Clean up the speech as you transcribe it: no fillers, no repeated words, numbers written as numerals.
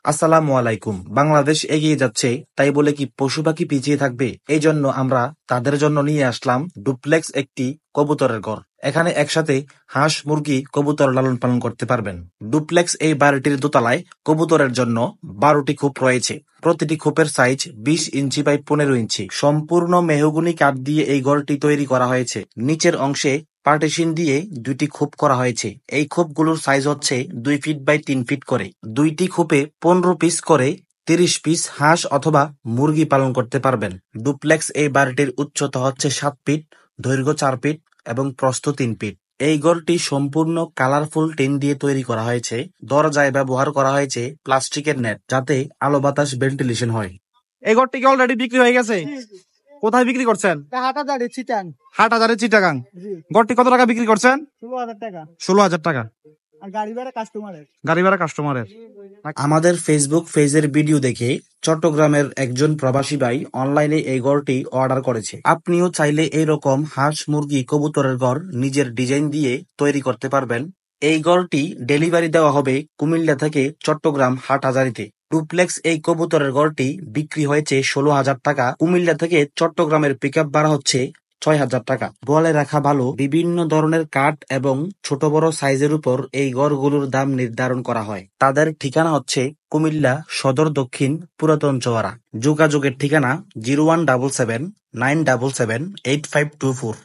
আসসালামু আলাইকুম। বাংলাদেশ এগিয়ে যাচ্ছে, তাই বলে কি পশু পাখি পিছিয়ে থাকবে? এই জন্য আমরা তাদের জন্য নিয়ে আসলাম ডুপ্লেক্স একটি কবুতরের ঘর। এখানে একসাথে হাঁস, মুরগি, কবুতর লালন পালন করতে পারবেন। ডুপ্লেক্স এই বাড়িটির দোতলায় কবুতরের জন্য 12টি খোপ রয়েছে। প্রতিটি খোপের সাইজ 20 ইঞ্চি বাই 15 ইঞ্চি। সম্পূর্ণ মেহগনি কাঠ দিয়ে এই ঘরটি তৈরি করা হয়েছে। নিচের অংশে পার্টিশন দিয়ে 2টি খোপ করা হয়েছে। এই খোপগুলোর সাইজ হচ্ছে 2 ফিট বাই 3 ফিট করে। 2টি খোপে 15 পিস করে 30 পিস হাঁস অথবা মুরগি পালন করতে পারবেন। ডুপ্লেক্স এই বাড়িটির উচ্চতা হচ্ছে 7 ফিট, দৈর্ঘ্য 4 ফিট এবং প্রস্থ 3 ফিট। এই ঘরটি সম্পূর্ণ কালারফুল টিন দিয়ে তৈরি করা হয়েছে। দরজায় ব্যবহার করা হয়েছে প্লাস্টিকের নেট, যাতে আলো বাতাস ভেন্টিলেশন হয়। এই ঘরটি কি অলরেডি বিক্রি হয়ে গেছে? কোথায় বিক্রি করছেন? হাটহাজারে চিটাগাং। ঘরটি কত টাকা বিক্রি করছেন? 16,000 টাকা। গাড়ি ভাড়া কাস্টমারের। আমাদের ফেসবুক পেজের ভিডিও দেখে চট্টগ্রামের একজন প্রবাসী ভাই অনলাইনে এই ঘরটি অর্ডার করেছে। আপনিও চাইলে এরকম হাঁস, মুরগি, কবুতরের ঘর নিজের ডিজাইন দিয়ে তৈরি করতে পারবেন। এই ঘরটি ডেলিভারি দেওয়া হবে কুমিল্লা থেকে চট্টগ্রাম হাটহাজারীতে। ডুপ্লেক্স এই কবুতরের ঘরটি বিক্রি হয়েছে 16,000 টাকা। কুমিল্লা থেকে চট্টগ্রামের পিকআপ ভাড়া হচ্ছে 6,000 টাকা। বলে রাখা ভালো, বিভিন্ন ধরনের কাঠ এবং ছোট বড় সাইজের উপর এই ঘরগুলোর দাম নির্ধারণ করা হয়। তাদের ঠিকানা হচ্ছে কুমিল্লা সদর দক্ষিণ পুরাতন চৌরাহা। যোগাযোগের ঠিকানা 01779778524।